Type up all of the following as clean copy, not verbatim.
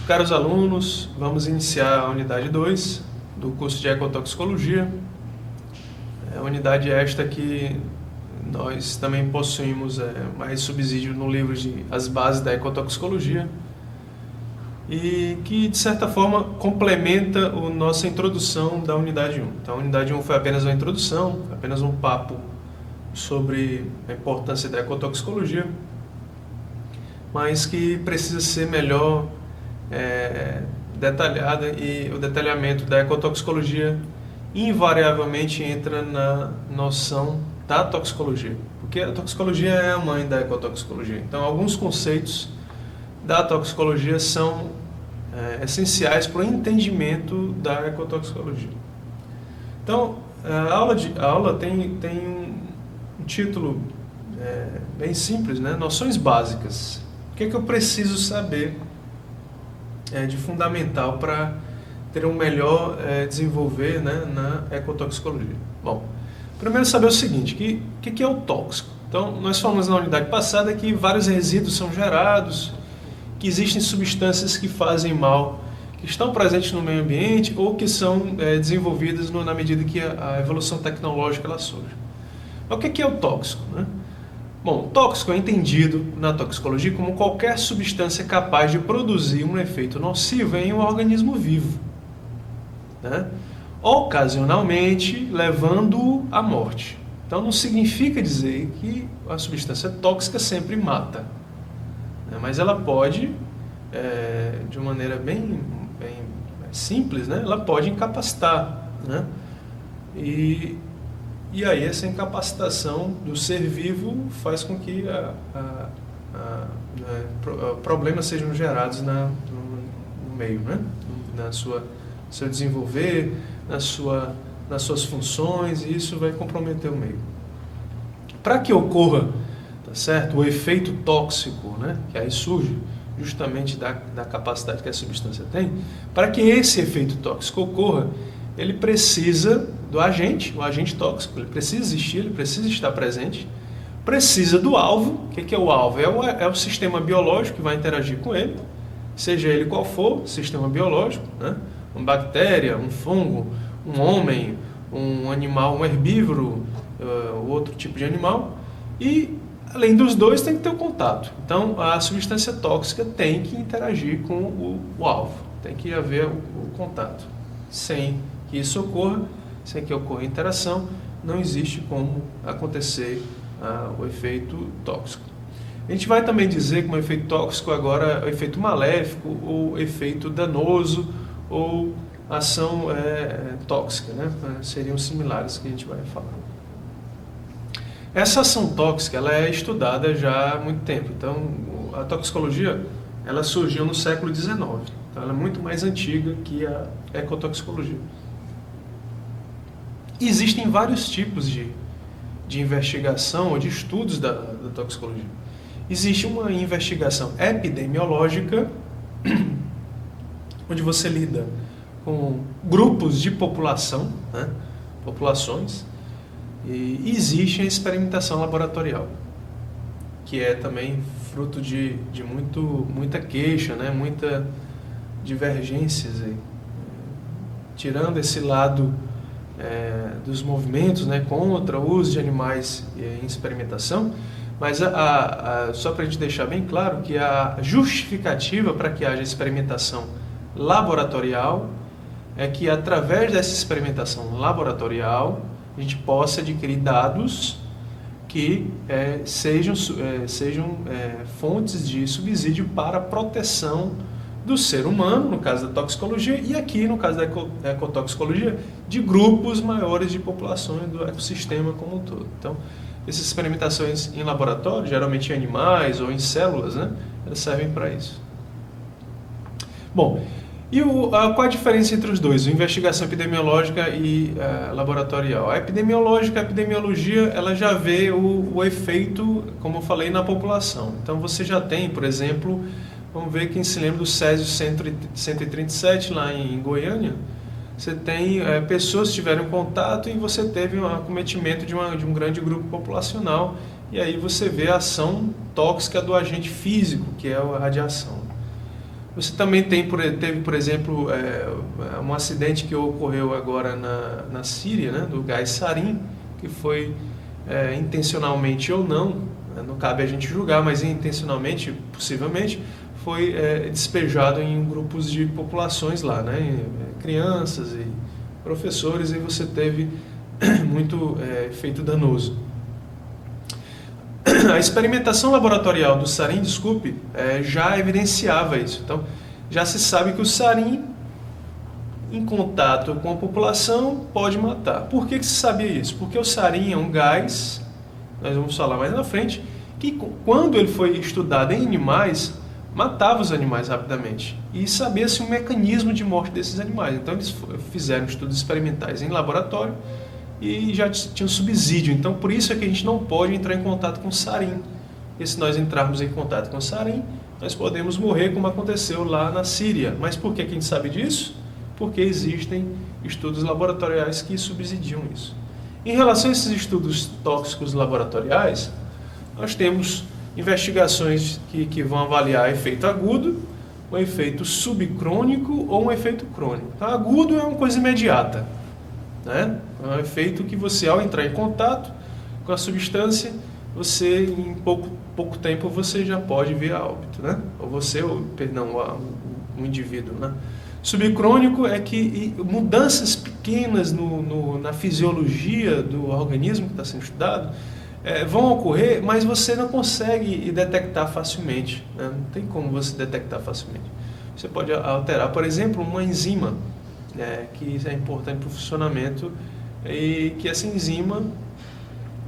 Caros alunos, vamos iniciar a unidade 2 do curso de Ecotoxicologia. É a unidade esta que nós também possuímos mais subsídio no livro de As Bases da Ecotoxicologia e que, de certa forma, complementa a nossa introdução da unidade 1. Então, a unidade 1 foi apenas uma introdução, apenas um papo sobre a importância da ecotoxicologia, mas que precisa ser melhor detalhada, e o detalhamento da ecotoxicologia invariavelmente entra na noção da toxicologia, porque a toxicologia é a mãe da ecotoxicologia. Então, alguns conceitos da toxicologia são essenciais para o entendimento da ecotoxicologia. Então, a aula tem um título bem simples, né? Noções básicas. O que é que eu preciso saber de fundamental para ter um melhor desenvolver, né, na ecotoxicologia? Bom, primeiro saber o seguinte, que é o tóxico? Então, nós falamos na unidade passada que vários resíduos são gerados, que existem substâncias que fazem mal, que estão presentes no meio ambiente ou que são desenvolvidas na medida que a evolução tecnológica ela surge. Mas o que é o tóxico, né? Bom, tóxico é entendido na toxicologia como qualquer substância capaz de produzir um efeito nocivo em um organismo vivo, né? Ocasionalmente levando-o à morte. Então não significa dizer que a substância tóxica sempre mata, né? Mas ela pode, de uma maneira bem simples, né? Ela pode incapacitar, né? E aí essa incapacitação do ser vivo faz com que problemas sejam gerados no meio, né? Seu desenvolver, nas suas funções, e isso vai comprometer o meio. Para que ocorra, tá certo, o efeito tóxico, né? Que aí surge justamente da capacidade que a substância tem, para que esse efeito tóxico ocorra, ele precisa do agente, o agente tóxico, ele precisa existir, ele precisa estar presente, precisa do alvo. O que é o alvo? É o sistema biológico que vai interagir com ele, seja ele qual for, sistema biológico, né? Uma bactéria, um fungo, um homem, um animal, um herbívoro, outro tipo de animal, e além dos dois tem que ter o contato. Então a substância tóxica tem que interagir com o alvo, tem que haver o contato. Sem que isso ocorra, sem que ocorra interação, não existe como acontecer o efeito tóxico. A gente vai também dizer que o efeito tóxico agora é o efeito maléfico, ou efeito danoso, ou ação tóxica, né? Seriam similares que a gente vai falar. Essa ação tóxica ela é estudada já há muito tempo. Então, a toxicologia ela surgiu no século XIX. Então, ela é muito mais antiga que a ecotoxicologia. Existem vários tipos de investigação ou de estudos da toxicologia. Existe uma investigação epidemiológica, onde você lida com grupos de população, né? Populações, e existe a experimentação laboratorial, que é também fruto de muita queixa, né? Muita divergências aí. Tirando esse lado dos movimentos, né, contra o uso de animais em experimentação, mas só para a gente deixar bem claro que a justificativa para que haja experimentação laboratorial é que, através dessa experimentação laboratorial, a gente possa adquirir dados que sejam fontes de subsídio para a proteção do ser humano, no caso da toxicologia, e aqui, no caso da ecotoxicologia, de grupos maiores de populações do ecossistema como um todo. Então, essas experimentações em laboratório, geralmente em animais ou em células, né, elas servem para isso. Bom, e qual a diferença entre os dois? A investigação epidemiológica e laboratorial. A epidemiologia, ela já vê o efeito, como eu falei, na população. Então, você já tem, por exemplo, vamos ver quem se lembra do Césio 137, lá em Goiânia. Você tem pessoas que tiveram contato e você teve um acometimento de um grande grupo populacional. E aí você vê a ação tóxica do agente físico, que é a radiação. Você também teve, por exemplo, um acidente que ocorreu agora na Síria, né, do gás sarin, que foi intencionalmente ou não, não cabe a gente julgar, mas intencionalmente, possivelmente, foi despejado em grupos de populações lá, né, crianças e professores, e você teve muito efeito danoso. A experimentação laboratorial do sarin, já evidenciava isso. Então, já se sabe que o sarin, em contato com a população, pode matar. Por que se sabia isso? Porque o sarin é um gás, nós vamos falar mais na frente, que quando ele foi estudado em animais, matava os animais rapidamente. E sabia-se um mecanismo de morte desses animais. Então, eles fizeram estudos experimentais em laboratório, e já tinha um subsídio. Então, por isso é que a gente não pode entrar em contato com sarin. Porque se nós entrarmos em contato com sarin, nós podemos morrer, como aconteceu lá na Síria. Mas por que a gente sabe disso? Porque existem estudos laboratoriais que subsidiam isso. Em relação a esses estudos tóxicos laboratoriais, nós temos investigações que vão avaliar efeito agudo, um efeito subcrônico ou um efeito crônico. Então, agudo é uma coisa imediata, né? É um efeito que você, ao entrar em contato com a substância, você, em pouco tempo, você já pode vir a óbito, né? O indivíduo, né? Subcrônico é que mudanças pequenas na fisiologia do organismo que está sendo estudado vão ocorrer, mas você não consegue detectar facilmente, né? Não tem como você detectar facilmente. Você pode alterar, por exemplo, uma enzima, que é importante para o funcionamento, e que essa enzima,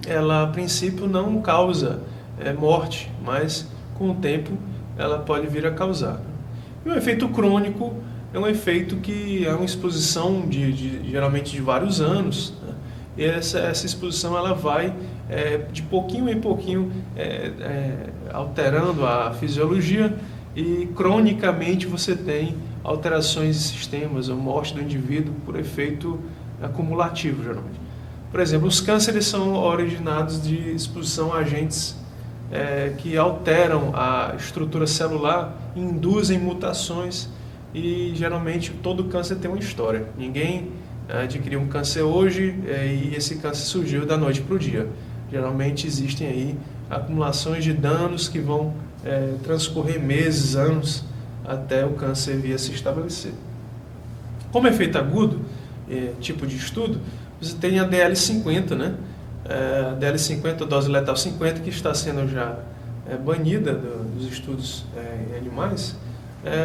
ela a princípio não causa morte, mas com o tempo ela pode vir a causar. E o efeito crônico é um efeito que é uma exposição geralmente de vários anos, né? E essa exposição ela vai de pouquinho em pouquinho alterando a fisiologia, e cronicamente você tem alterações de sistemas ou morte do indivíduo por efeito acumulativo, geralmente. Por exemplo, os cânceres são originados de exposição a agentes que alteram a estrutura celular, induzem mutações, e geralmente todo câncer tem uma história. Ninguém adquiriu um câncer hoje e esse câncer surgiu da noite para o dia. Geralmente existem aí acumulações de danos que vão transcorrer meses, anos, até o câncer vir a se estabelecer. Como efeito agudo, tipo de estudo, você tem a DL50, né? A DL50, dose letal 50, que está sendo já banida dos estudos em animais.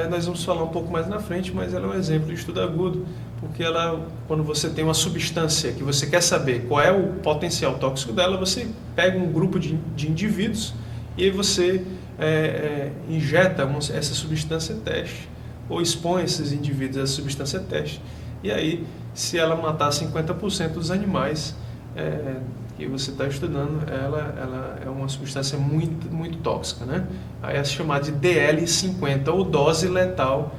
Nós vamos falar um pouco mais na frente, mas ela é um exemplo de estudo agudo, porque quando você tem uma substância que você quer saber qual é o potencial tóxico dela, você pega um grupo de indivíduos e aí você injeta essa substância teste, ou expõe esses indivíduos a essa substância teste. E aí, se ela matar 50% dos animais que você está estudando, ela é uma substância muito, muito tóxica, né? Aí é chamada de DL50, ou dose letal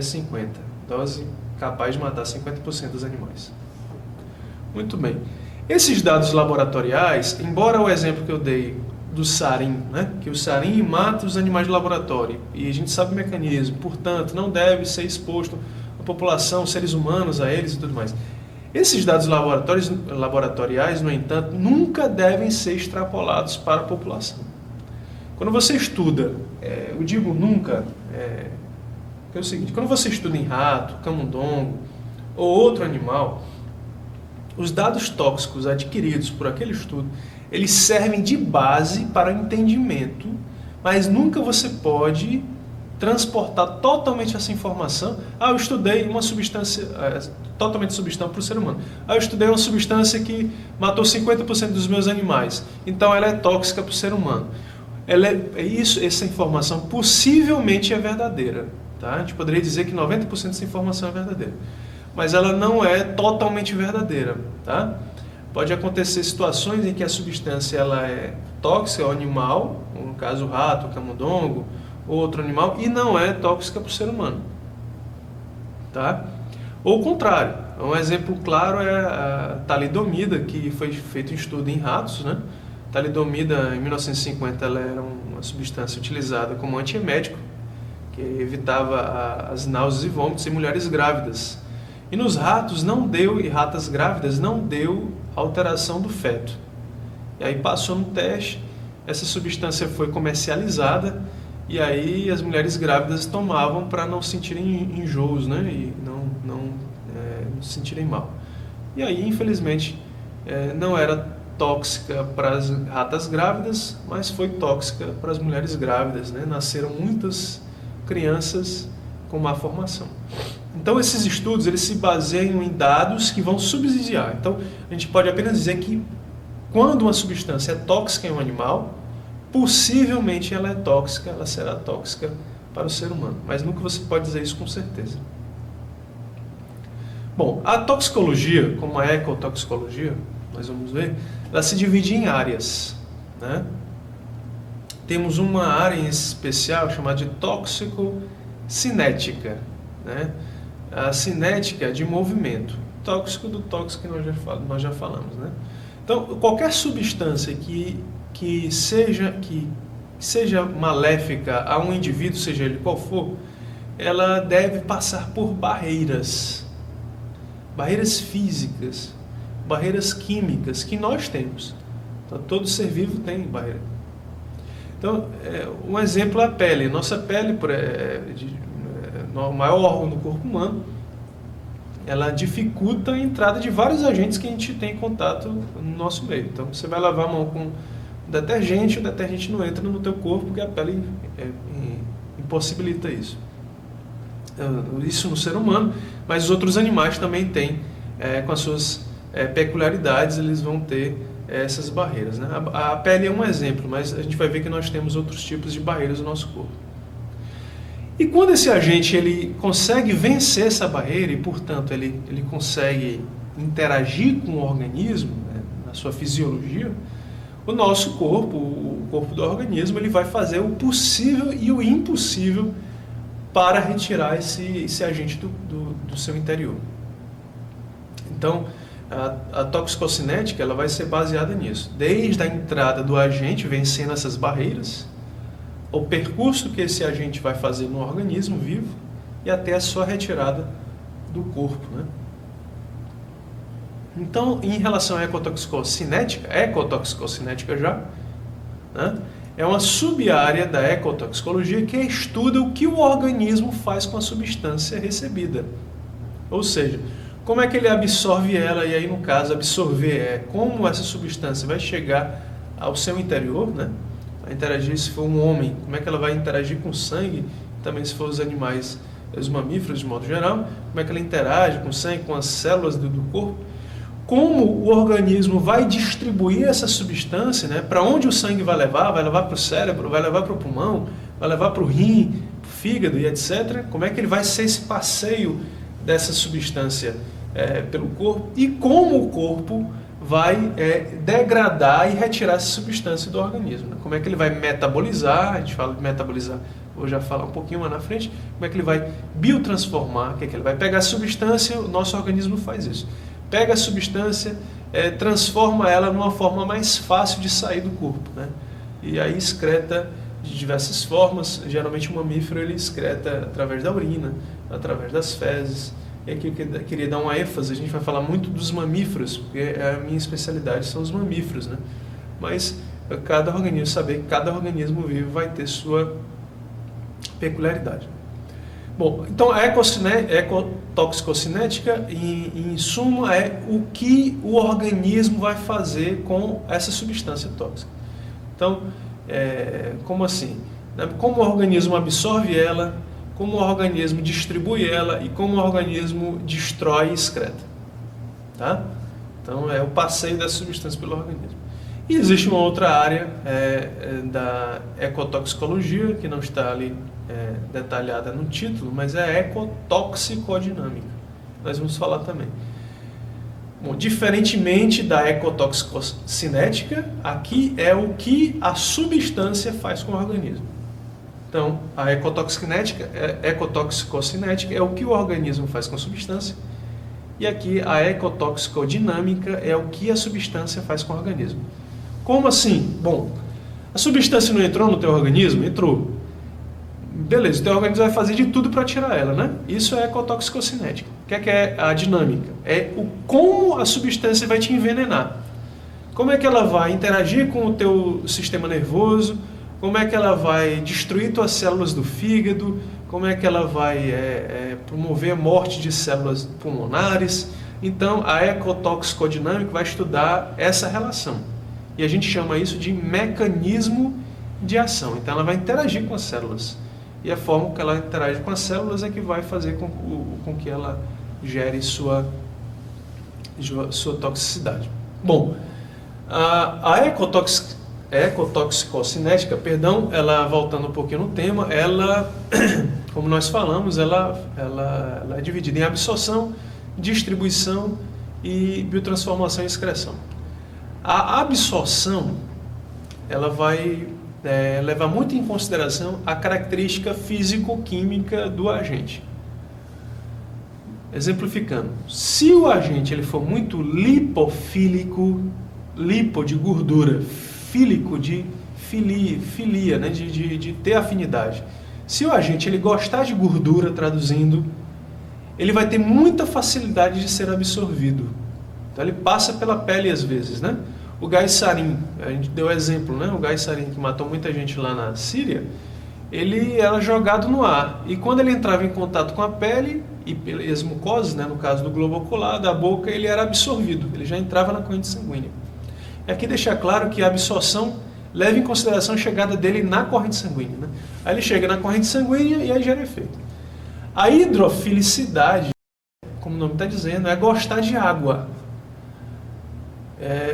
50. Dose capaz de matar 50% dos animais. Muito bem. Esses dados laboratoriais, embora o exemplo que eu dei do sarin, né, que o sarin mata os animais de laboratório, e a gente sabe o mecanismo, portanto, não deve ser exposto a população, seres humanos, a eles e tudo mais. Esses dados laboratoriais, no entanto, nunca devem ser extrapolados para a população. Quando você estuda, eu digo nunca, é o seguinte: quando você estuda em rato, camundongo ou outro animal, os dados tóxicos adquiridos por aquele estudo, eles servem de base para o entendimento, mas nunca você pode transportar totalmente essa informação. Eu estudei uma substância totalmente substância para o ser humano. Eu estudei uma substância que matou 50% dos meus animais, então ela é tóxica para o ser humano. Essa informação possivelmente é verdadeira, tá? A gente poderia dizer que 90% dessa informação é verdadeira, mas ela não é totalmente verdadeira, tá? Pode acontecer situações em que a substância ela é tóxica ao animal, no caso o rato, o camundongo, ou outro animal, e não é tóxica para o ser humano, tá? Ou o contrário. Um exemplo claro é a talidomida, que foi feito um estudo em ratos, né? Talidomida, em 1950, ela era uma substância utilizada como antiemético, que evitava as náuseas e vômitos em mulheres grávidas. E nos ratos e ratas grávidas não deu alteração do feto. E aí passou no teste, essa substância foi comercializada, e aí as mulheres grávidas tomavam para não sentirem enjoos, né? E não se sentirem mal. E aí, infelizmente, não era tóxica para as ratas grávidas, mas foi tóxica para as mulheres grávidas, né? Nasceram muitas crianças com má formação. Então, esses estudos eles se baseiam em dados que vão subsidiar. Então, a gente pode apenas dizer que quando uma substância é tóxica em um animal, possivelmente ela é tóxica, ela será tóxica para o ser humano. Mas nunca você pode dizer isso com certeza. Bom, a toxicologia, como a ecotoxicologia, nós vamos ver, ela se divide em áreas, né? Temos uma área em especial chamada de toxicocinética, né? A cinética é de movimento, tóxico do tóxico que nós já falamos, né? Então, qualquer substância que seja maléfica a um indivíduo, seja ele qual for, ela deve passar por barreiras físicas, barreiras químicas que nós temos. Então, todo ser vivo tem barreira. Então, um exemplo é a pele. Nossa pele, o maior órgão do corpo humano, ela dificulta a entrada de vários agentes que a gente tem em contato no nosso meio. Então, você vai lavar a mão com detergente, o detergente não entra no teu corpo porque a pele impossibilita isso. Isso no ser humano, mas os outros animais também têm, com as suas peculiaridades, eles vão ter essas barreiras, né? A pele é um exemplo, mas a gente vai ver que nós temos outros tipos de barreiras no nosso corpo. E quando esse agente ele consegue vencer essa barreira e, portanto, ele consegue interagir com o organismo, né, na sua fisiologia, o nosso corpo, o corpo do organismo, ele vai fazer o possível e o impossível para retirar esse agente do seu interior. Então, a toxicocinética ela vai ser baseada nisso. Desde a entrada do agente, vencendo essas barreiras, o percurso que esse agente vai fazer no organismo vivo e até a sua retirada do corpo, né? Então, em relação à ecotoxicocinética já, né, é uma sub-área da ecotoxicologia que estuda o que o organismo faz com a substância recebida. Ou seja, como é que ele absorve ela, e aí no caso absorver é como essa substância vai chegar ao seu interior, né? Vai interagir, se for um homem, como é que ela vai interagir com o sangue, também se for os animais, os mamíferos de modo geral, como é que ela interage com o sangue, com as células do corpo, como o organismo vai distribuir essa substância, né? Para onde o sangue vai levar para o cérebro, vai levar para o pulmão, vai levar para o rim, para o fígado e etc. Como é que ele vai ser esse passeio dessa substância pelo corpo e como o corpo vai degradar e retirar essa substância do organismo, né? Como é que ele vai metabolizar, a gente fala de metabolizar, vou já falar um pouquinho mais na frente, como é que ele vai biotransformar, que ele vai pegar a substância, o nosso organismo faz isso. Pega a substância, transforma ela numa forma mais fácil de sair do corpo, né? E aí excreta de diversas formas. Geralmente o mamífero ele excreta através da urina, através das fezes. E aqui eu queria dar uma ênfase, a gente vai falar muito dos mamíferos, porque a minha especialidade são os mamíferos, né? Mas cada organismo, saber que cada organismo vivo vai ter sua peculiaridade. Bom, então a ecotoxicocinética, em suma, é o que o organismo vai fazer com essa substância tóxica. Então, como assim? Como o organismo absorve ela, como o organismo distribui ela e como o organismo destrói e excreta. Tá? Então, é o passeio dessa substância pelo organismo. E existe uma outra área da ecotoxicologia, que não está ali detalhada no título, mas é a ecotoxicodinâmica. Nós vamos falar também. Bom, diferentemente da ecotoxicocinética, aqui é o que a substância faz com o organismo. Então, a ecotoxicocinética é o que o organismo faz com a substância, e aqui a ecotoxicodinâmica é o que a substância faz com o organismo. Como assim? Bom, a substância não entrou no teu organismo? Entrou. beleza, o teu organismo vai fazer de tudo para tirar ela, né? Isso é ecotoxicocinética. O que é a dinâmica? É como a substância vai te envenenar. Como é que ela vai interagir com o teu sistema nervoso, como é que ela vai destruir tuas células do fígado, como é que ela vai promover a morte de células pulmonares. Então, a ecotoxicodinâmica vai estudar essa relação. E a gente chama isso de mecanismo de ação. Então, ela vai interagir com as células. E a forma que ela interage com as células é que vai fazer com que ela gere sua toxicidade. Bom, a ecotoxicocinética, perdão, ela, voltando um pouquinho no tema, ela, como nós falamos, ela é dividida em absorção, distribuição e biotransformação e excreção. A absorção, ela vai levar muito em consideração a característica físico-química do agente. Exemplificando, se o agente ele for muito lipofílico, lipo de gordura, fílico de filia, né, de ter afinidade. Se o agente ele gostar de gordura, traduzindo, ele vai ter muita facilidade de ser absorvido. Então ele passa pela pele às vezes, né? O gás sarin, a gente deu exemplo, né? O gás sarin que matou muita gente lá na Síria, ele era jogado no ar. E quando ele entrava em contato com a pele e pelas mucosas, né, no caso do globo ocular, da boca, ele era absorvido. Ele já entrava na corrente sanguínea. E aqui deixar claro que a absorção leva em consideração a chegada dele na corrente sanguínea, né? Aí ele chega na corrente sanguínea e aí gera efeito. A hidrofilicidade, como o nome está dizendo, é gostar de água.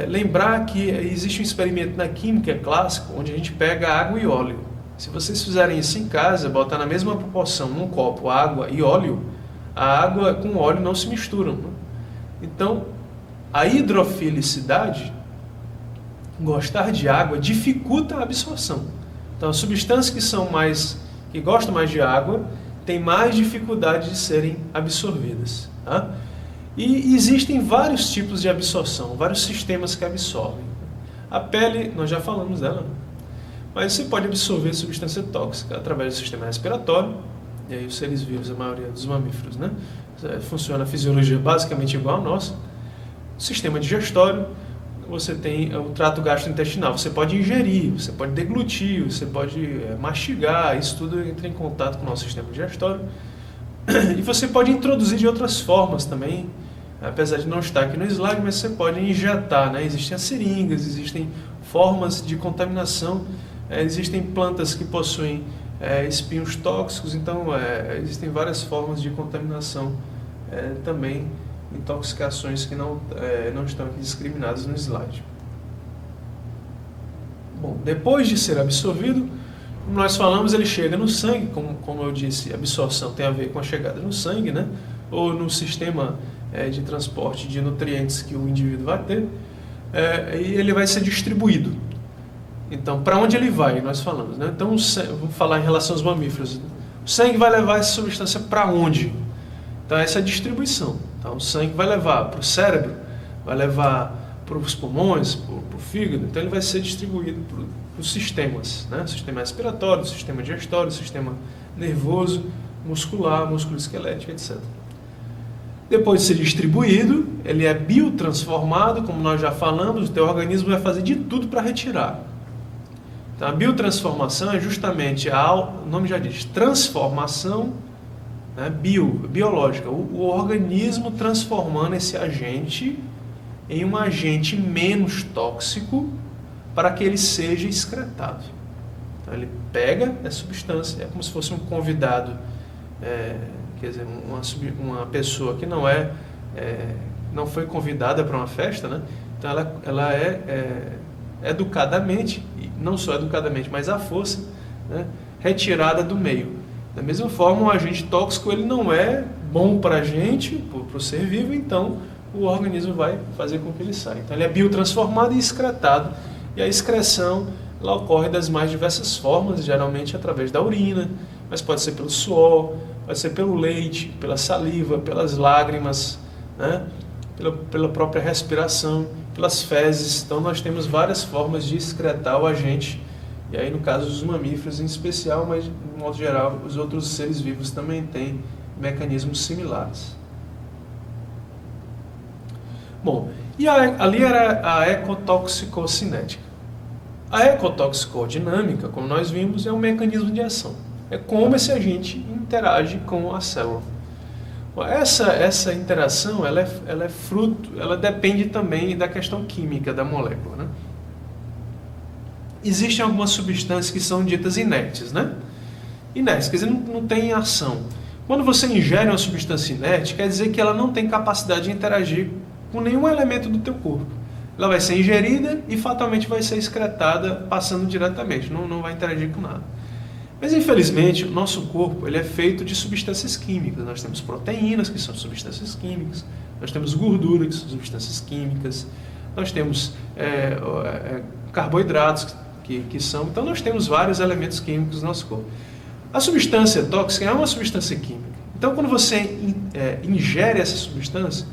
Lembrar que existe um experimento na química clássica onde a gente pega água e óleo. Se vocês fizerem isso em casa, botar na mesma proporção num copo água e óleo, a água com o óleo não se misturam, né? Então, a hidrofilicidade, gostar de água, dificulta a absorção. Então, as substâncias que gostam mais de água têm mais dificuldade de serem absorvidas, tá? E existem vários tipos de absorção, vários sistemas que absorvem. A pele, nós já falamos dela, né? Mas você pode absorver substância tóxica através do sistema respiratório, e aí os seres vivos, a maioria dos mamíferos, né? Funciona a fisiologia basicamente igual ao nosso. O sistema digestório, você tem o trato gastrointestinal, você pode ingerir, você pode deglutir, você pode mastigar, isso tudo entra em contato com o nosso sistema digestório. E você pode introduzir de outras formas também, apesar de não estar aqui no slide, mas você pode injetar, né? Existem as seringas, existem formas de contaminação, existem plantas que possuem espinhos tóxicos, então existem várias formas de contaminação também, intoxicações que não estão aqui discriminadas no slide. Bom, depois de ser absorvido, como nós falamos, ele chega no sangue, como eu disse, a absorção tem a ver com a chegada no sangue, né? Ou no sistema de transporte de nutrientes que o indivíduo vai ter, e ele vai ser distribuído. Então, para onde ele vai? Nós falamos, né? Então, vamos falar em relação aos mamíferos. O sangue vai levar essa substância para onde? Então, essa é a distribuição. Então, o sangue vai levar para o cérebro, vai levar para os pulmões, para o fígado. Então, ele vai ser distribuído para os sistemas, né? O sistema respiratório, o sistema digestório, o sistema nervoso, muscular, musculoesquelético, etc. Depois de ser distribuído, ele é biotransformado, como nós já falamos, o teu organismo vai fazer de tudo para retirar. Então, a biotransformação é justamente, o nome já diz, transformação, né, biológica. O organismo transformando esse agente em um agente menos tóxico para que ele seja excretado. Então, ele pega essa substância, é como se fosse um convidado, quer dizer, uma pessoa que não foi convidada para uma festa, né? Então ela é educadamente, e não só educadamente, mas à força, né, retirada do meio. Da mesma forma, um agente tóxico ele não é bom para a gente, para o ser vivo, então o organismo vai fazer com que ele saia. Então ele é biotransformado e excretado, e a excreção ela ocorre das mais diversas formas, geralmente através da urina, mas pode ser pelo suor, pode ser pelo leite, pela saliva, pelas lágrimas, né? Pela própria respiração, pelas fezes. Então nós temos várias formas de excretar o agente E aí, no caso dos mamíferos em especial, mas de modo geral, os outros seres vivos também têm mecanismos similares. Bom, e ali era a ecotoxicocinética. A ecotoxicodinâmica, como nós vimos, é um mecanismo de ação. É como esse agente interage com a célula. Essa interação, ela é fruto, ela depende também da questão química da molécula, né? Existem algumas substâncias que são ditas inertes, né? Inertes, quer dizer, não tem ação. Quando você ingere uma substância inerte, quer dizer que ela não tem capacidade de interagir com nenhum elemento do teu corpo. Ela vai ser ingerida e fatalmente vai ser excretada passando diretamente, não vai interagir com nada. Mas infelizmente o nosso corpo ele é feito de substâncias químicas. Nós temos proteínas, que são substâncias químicas, nós temos gordura, que são substâncias químicas, nós temos carboidratos, que são... Então nós temos vários elementos químicos no nosso corpo. A substância tóxica é uma substância química. Então quando você ingere essa substância,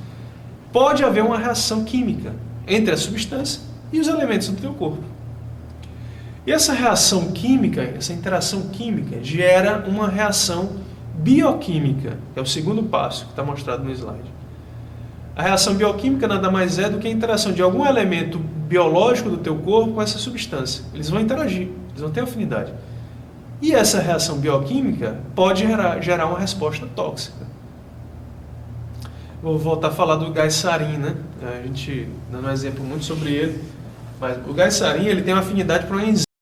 pode haver uma reação química entre a substância e os elementos do teu corpo. E essa reação química, essa interação química, gera uma reação bioquímica, que é o segundo passo que está mostrado no slide. A reação bioquímica nada mais é do que a interação de algum elemento biológico do teu corpo com essa substância. Eles vão interagir, eles vão ter afinidade. E essa reação bioquímica pode gerar uma resposta tóxica. Vou voltar a falar do gás sarin, né? A gente dando um exemplo muito sobre ele, mas o gás sarin ele tem uma afinidade para uma enzima.